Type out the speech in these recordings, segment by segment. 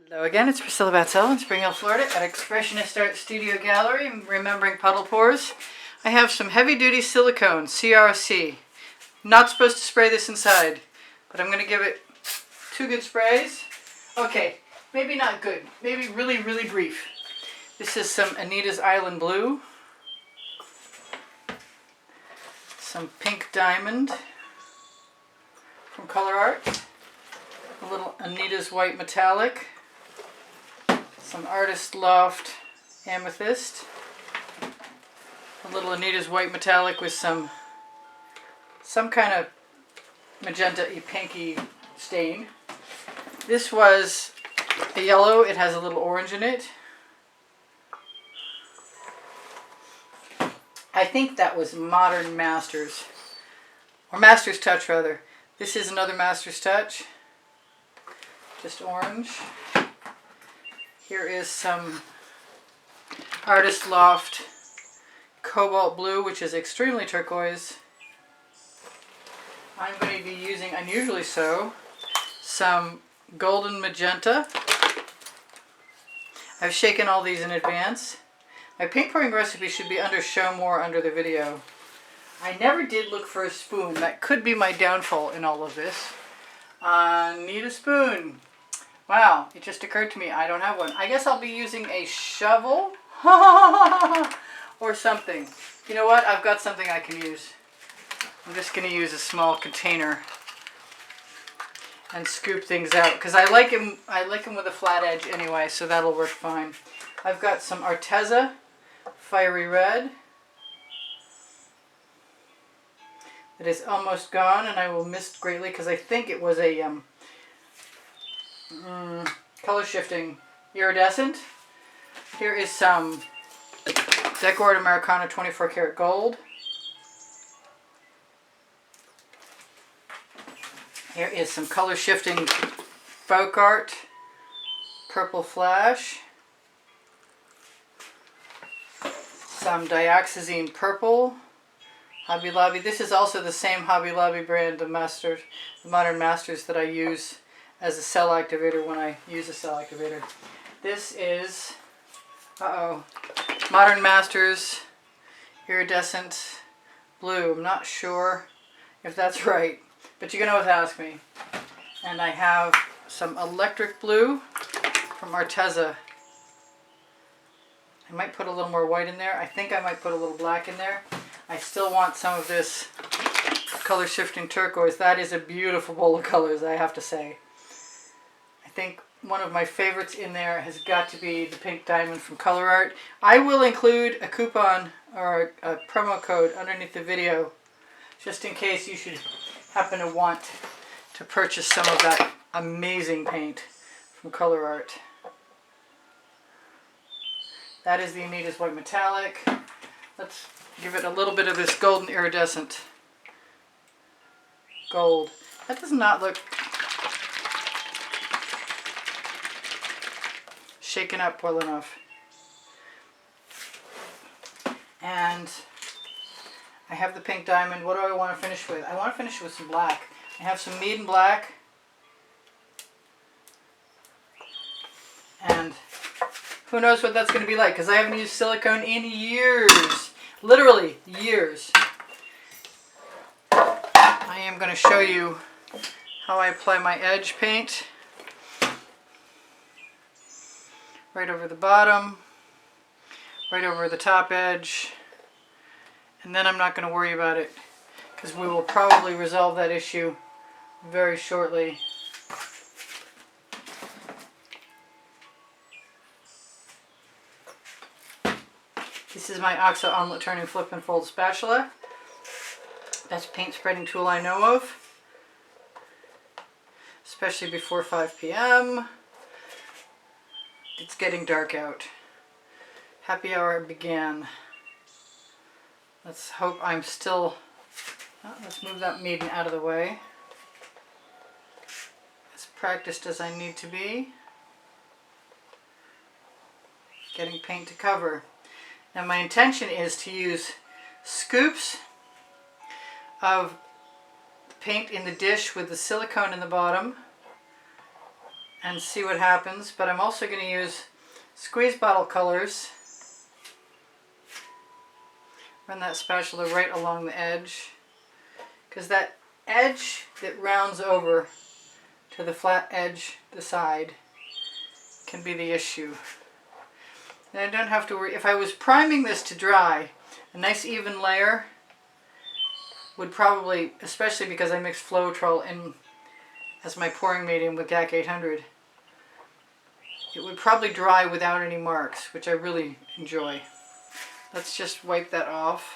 Hello again, it's Priscilla Batzell in Spring Hill, Florida at Expressionist Art Studio Gallery, remembering puddle pours. I have some heavy-duty silicone, CRC. Not supposed to spray this inside, but I'm going to give it 2 good sprays. Okay, maybe not good, maybe really, really brief. This is some Anita's Island Blue, some Pink Diamond from Color Art, a little Anita's White Metallic, some Artist Loft Amethyst, a little Anita's White Metallic with some kind of magenta-y pinky stain. This was a yellow, it has a little orange in it. I think that was Modern Masters, or Master's Touch rather. This is another Master's Touch, just orange. Here is some Artist Loft Cobalt Blue, which is extremely turquoise. I'm going to be using, unusually so, some Golden Magenta. I've shaken all these in advance. My paint pouring recipe should be under Show More under the video. I never did look for a spoon. That could be my downfall in all of this. Need a spoon. Wow, it just occurred to me I don't have one. I guess I'll be using a shovel or something. You know what? I've got something I can use. I'm just going to use a small container and scoop things out because I like them with a flat edge anyway, so that'll work fine. I've got some Arteza Fiery Red that is almost gone, and I will miss greatly because I think it was a color shifting iridescent. Here is some Decor Americana 24 karat gold. Here is some color shifting folk art purple flash. Some dioxazine purple. Hobby Lobby. This is also the same Hobby Lobby brand, the Modern Masters, that I use as a cell activator when I use a cell activator. This is, Modern Masters Iridescent Blue. I'm not sure if that's right, but you can always ask me. And I have some Electric Blue from Arteza. I might put a little more white in there. I think I might put a little black in there. I still want some of this color shifting turquoise. That is a beautiful bowl of colors, I have to say. I think one of my favorites in there has got to be the Pink Diamond from Color Art. I will include a coupon or a promo code underneath the video just in case you should happen to want to purchase some of that amazing paint from Color Art. That is the Anita's White Metallic. Let's give it a little bit of this golden iridescent gold. That does not look shaken up well enough. And I have the Pink Diamond. What do I want to finish with? I want to finish with some black. I have some Meeden black. And who knows what that's going to be like, because I haven't used silicone in years. Literally years. I am going to show you how I apply my edge paint. Right over the bottom, right over the top edge, and then I'm not going to worry about it because we will probably resolve that issue very shortly. This is my OXO Omelette Turning Flip and Fold Spatula. Best paint spreading tool I know of, especially before 5 p.m. It's getting dark out. Happy hour began. Let's hope I'm still... let's move that Meeden out of the way. As practiced as I need to be. Getting paint to cover. Now my intention is to use scoops of paint in the dish with the silicone in the bottom and see what happens, but I'm also going to use squeeze bottle colors. Run that spatula right along the edge, because that edge that rounds over to the flat edge, the side, can be the issue. And I don't have to worry. If I was priming this to dry, a nice even layer would probably, especially because I mixed Floetrol in as my pouring medium with GAC 800, it would probably dry without any marks, which I really enjoy. Let's just wipe that off.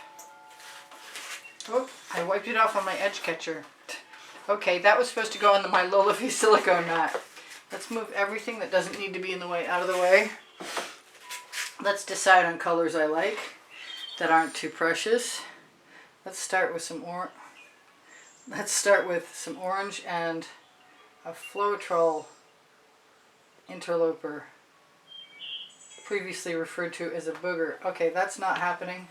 Oh, I wiped it off on my edge catcher. Okay, that was supposed to go on my Lolafi silicone mat. Let's move everything that doesn't need to be in the way out of the way. Let's decide on colors I like that aren't too precious. Let's start with some orange and a Floetrol interloper, previously referred to as a booger. Okay, that's not happening.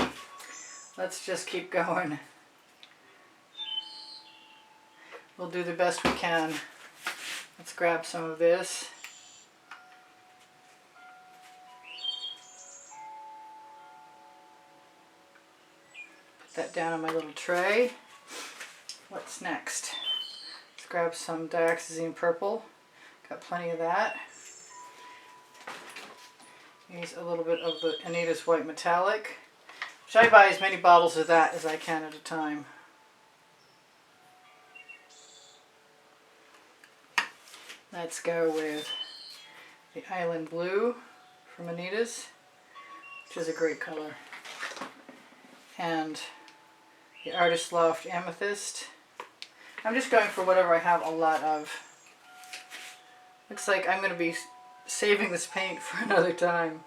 Let's just keep going. We'll do the best we can. Let's grab some of this. Put that down on my little tray. What's next? Let's grab some dioxazine purple. Got plenty of that. Use a little bit of the Anita's white metallic, which I buy as many bottles of that as I can at a time. Let's go with the Island Blue from Anita's, which is a great color, and the Artist Loft Amethyst. I'm just going for whatever I have a lot of. Looks like I'm going to be saving this paint for another time.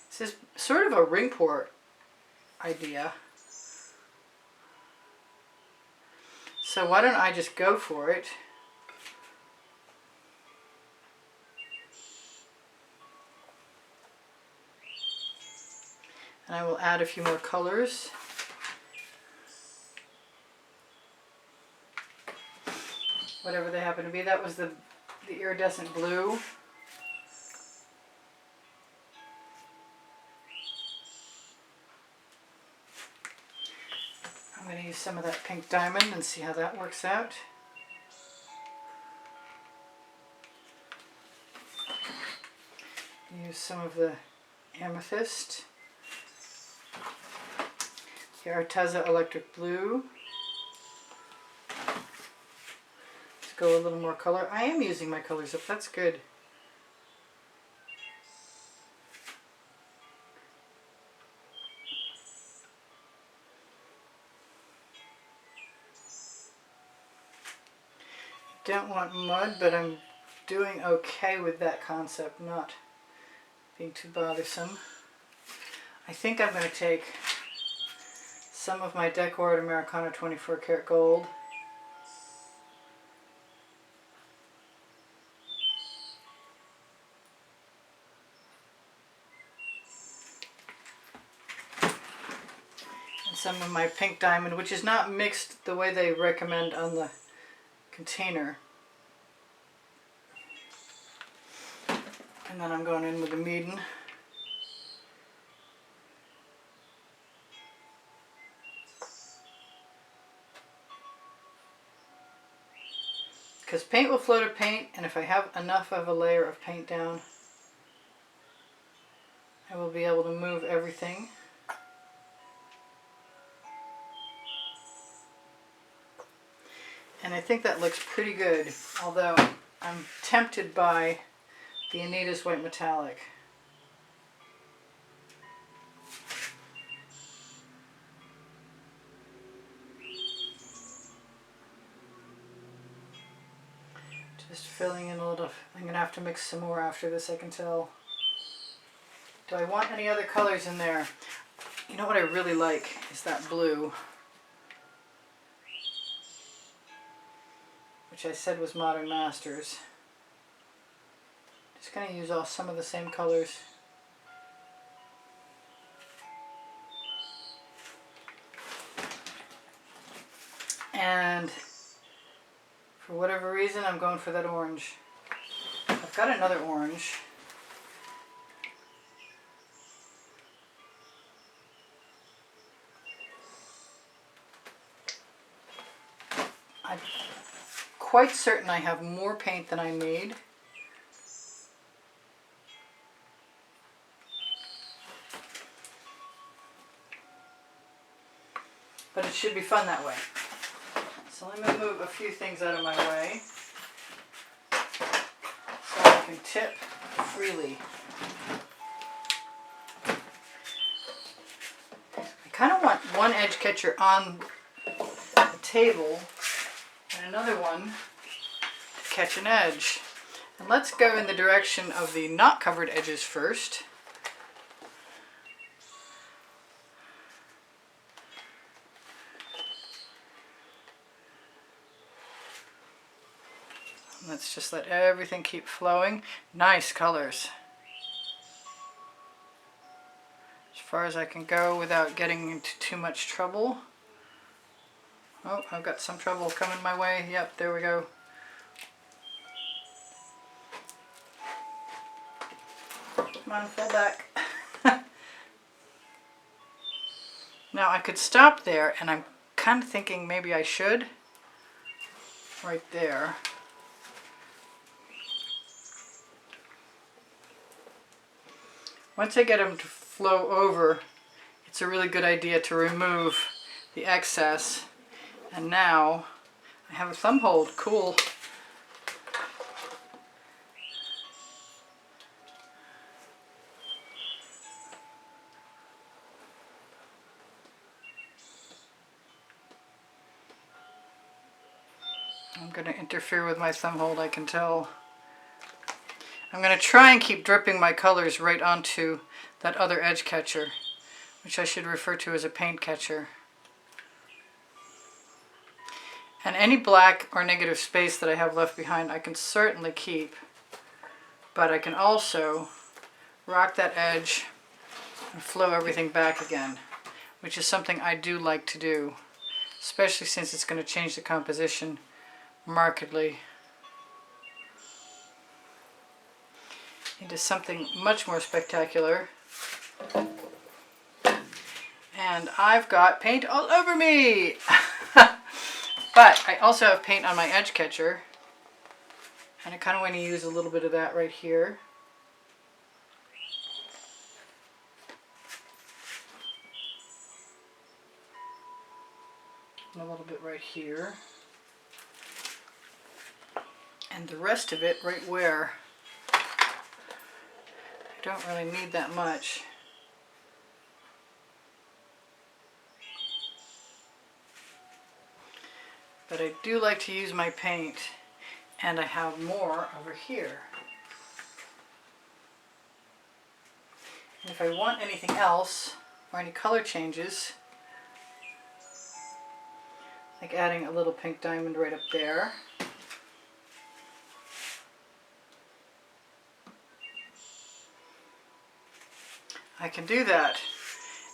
This is sort of a ring pour idea. So why don't I just go for it? And I will add a few more colors. Whatever they happen to be. That was the iridescent blue. I'm going to use some of that pink diamond and see how that works out. Use some of the amethyst. The Arteza Electric Blue. Let's go a little more color. I am using my colors up, that's good. Don't want mud, but I'm doing okay with that concept, not being too bothersome. I think I'm going to take some of my Decor Americana 24 karat gold. And some of my pink diamond, which is not mixed the way they recommend on the container. And then I'm going in with the Meeden. Because paint will flow to paint, and if I have enough of a layer of paint down, I will be able to move everything. And I think that looks pretty good, although I'm tempted by the Anita's white metallic. Just filling in a little. I'm going to have to mix some more after this, I can tell. Do I want any other colors in there? You know what I really like is that blue, which I said was Modern Masters. Just going to use some of the same colors. And For whatever reason, I'm going for that orange. I've got another orange. I'm quite certain I have more paint than I need. But it should be fun that way. So let me move a few things out of my way so I can tip freely. I kind of want one edge catcher on the table and another one to catch an edge. And let's go in the direction of the not covered edges first. Let's just let everything keep flowing. Nice colors. As far as I can go without getting into too much trouble. Oh, I've got some trouble coming my way. Yep, there we go. Come on, fall back. Now I could stop there, and I'm kind of thinking maybe I should. Right there. Once I get them to flow over, it's a really good idea to remove the excess. And now I have a thumb hold. Cool. I'm going to interfere with my thumb hold, I can tell. I'm going to try and keep dripping my colors right onto that other edge catcher, which I should refer to as a paint catcher. And any black or negative space that I have left behind I can certainly keep, but I can also rock that edge and flow everything back again, which is something I do like to do, especially since it's going to change the composition markedly into something much more spectacular. And I've got paint all over me! But I also have paint on my edge catcher, and I kind of want to use a little bit of that right here. And a little bit right here. And the rest of it right where I don't really need that much. But I do like to use my paint, and I have more over here. And if I want anything else, or any color changes, like adding a little pink diamond right up there, I can do that.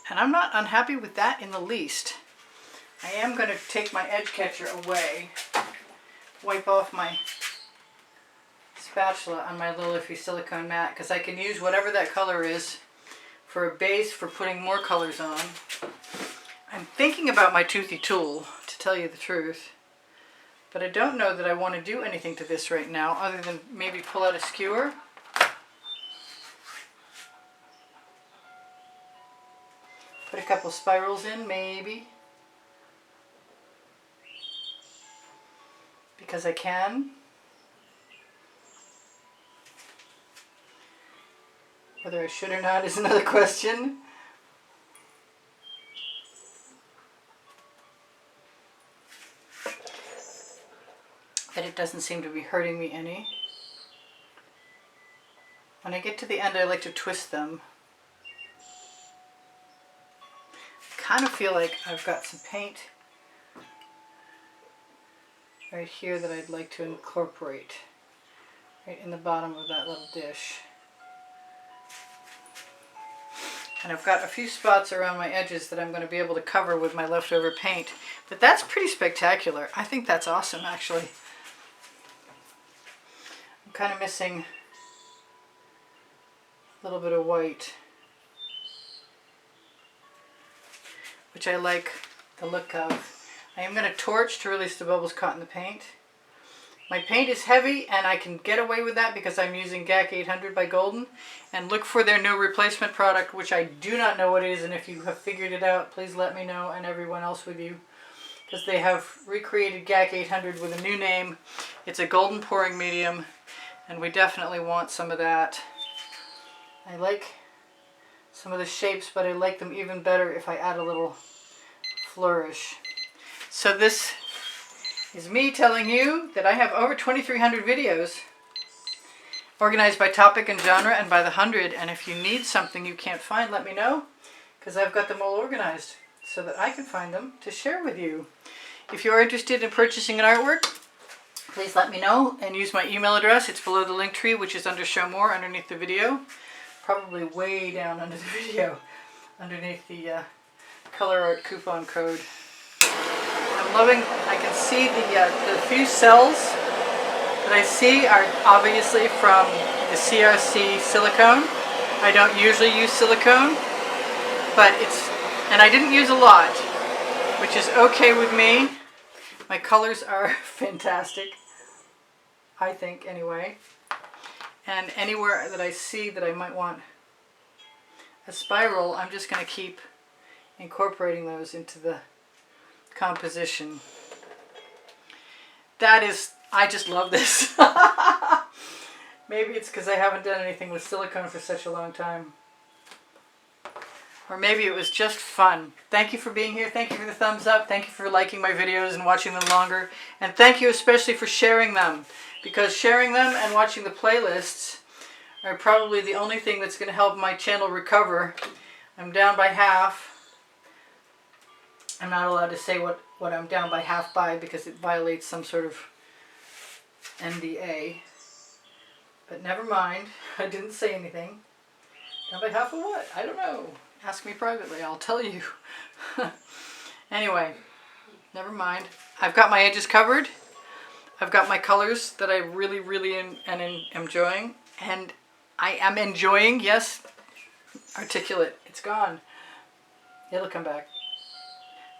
And I'm not unhappy with that in the least. I am going to take my edge catcher away, wipe off my spatula on my little iffy silicone mat, because I can use whatever that color is for a base for putting more colors on. I'm thinking about my toothy tool, to tell you the truth, but I don't know that I want to do anything to this right now other than maybe pull out a skewer. Put a couple spirals in, maybe. Because I can. Whether I should or not is another question. But it doesn't seem to be hurting me any. When I get to the end, I like to twist them. I kind of feel like I've got some paint right here that I'd like to incorporate right in the bottom of that little dish. And I've got a few spots around my edges that I'm going to be able to cover with my leftover paint. But that's pretty spectacular. I think that's awesome, actually. kind of missing a little bit of white, which I like the look of. I am going to torch to release the bubbles caught in the paint. My paint is heavy, and I can get away with that because I'm using GAC 800 by Golden. And look for their new replacement product, which I do not know what it is, and if you have figured it out, please let me know, and everyone else with you. Because they have recreated GAC 800 with a new name. It's a golden pouring medium, and we definitely want some of that. I like some of the shapes, but I like them even better if I add a little flourish. So this is me telling you that I have over 2,300 videos organized by topic and genre and by the 100, and if you need something you can't find, let me know, because I've got them all organized so that I can find them to share with you. If you are interested in purchasing an artwork, please let me know and use my email address. It's below the link tree, which is under Show More underneath the video, probably way down under the video, underneath the color art coupon code. I'm loving, I can see the few cells that I see are obviously from the CRC silicone. I don't usually use silicone, but and I didn't use a lot, which is okay with me. My colors are fantastic, I think anyway. And anywhere that I see that I might want a spiral, I'm just going to keep incorporating those into the composition. That is, I just love this. Maybe it's because I haven't done anything with silicone for such a long time. Or maybe it was just fun. Thank you for being here. Thank you for the thumbs up. Thank you for liking my videos and watching them longer. And thank you especially for sharing them. Because sharing them and watching the playlists are probably the only thing that's going to help my channel recover. I'm down by half. I'm not allowed to say what I'm down by half by because it violates some sort of NDA. But never mind. I didn't say anything. Down by half of what? I don't know. Ask me privately. I'll tell you. Anyway, never mind. I've got my edges covered. I've got my colors that I really, really am enjoying. And I am enjoying, yes, articulate. It's gone. It'll come back.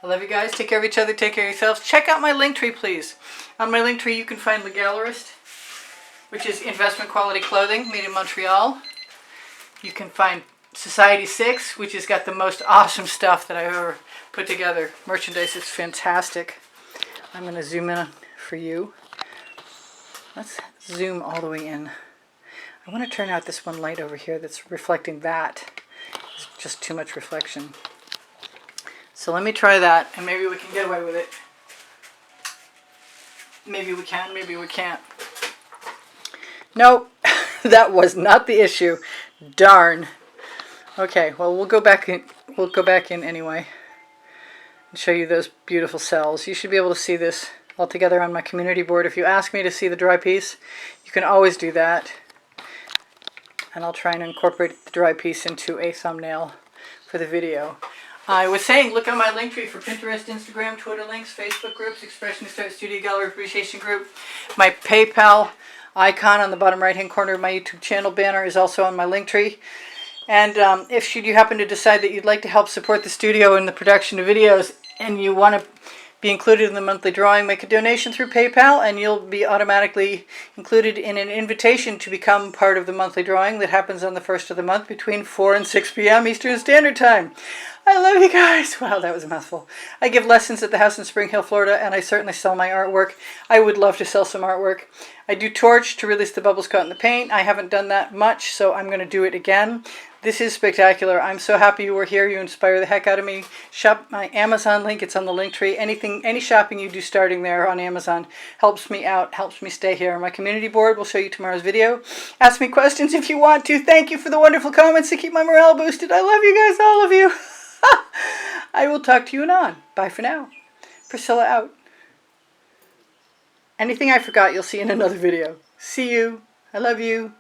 I love you guys. Take care of each other. Take care of yourselves. Check out my link tree, please. On my link tree, you can find The Gallerist, which is investment quality clothing made in Montreal. You can find Society 6, which has got the most awesome stuff that I've ever put together. Merchandise is fantastic. I'm going to zoom in for you. Let's zoom all the way in. I want to turn out this one light over here that's reflecting that. It's just too much reflection. So let me try that, and maybe we can get away with it. Maybe we can, maybe we can't. Nope, that was not the issue. Darn. Okay, well we'll go back in. We'll go back in anyway and show you those beautiful cells. You should be able to see this all together on my community board. If you ask me to see the dry piece, you can always do that. And I'll try and incorporate the dry piece into a thumbnail for the video. I was saying, look on my link tree for Pinterest, Instagram, Twitter links, Facebook groups, Expressionist Art Studio Gallery Appreciation Group. My PayPal icon on the bottom right-hand corner of my YouTube channel banner is also on my link tree. And if should you happen to decide that you'd like to help support the studio in the production of videos and you want to be included in the monthly drawing, make a donation through PayPal and you'll be automatically included in an invitation to become part of the monthly drawing that happens on the first of the month between 4 and 6 p.m. Eastern Standard Time. I love you guys. Wow, that was a mouthful. I give lessons at the house in Spring Hill, Florida, and I certainly sell my artwork. I would love to sell some artwork. I do torch to release the bubbles caught in the paint. I haven't done that much, so I'm going to do it again. This is spectacular. I'm so happy you were here. You inspire the heck out of me. Shop my Amazon link. It's on the link tree. Any shopping you do starting there on Amazon helps me out, helps me stay here. My community board will show you tomorrow's video. Ask me questions if you want to. Thank you for the wonderful comments to keep my morale boosted. I love you guys, all of you. I will talk to you anon. Bye for now. Priscilla out. Anything I forgot, you'll see in another video. See you. I love you.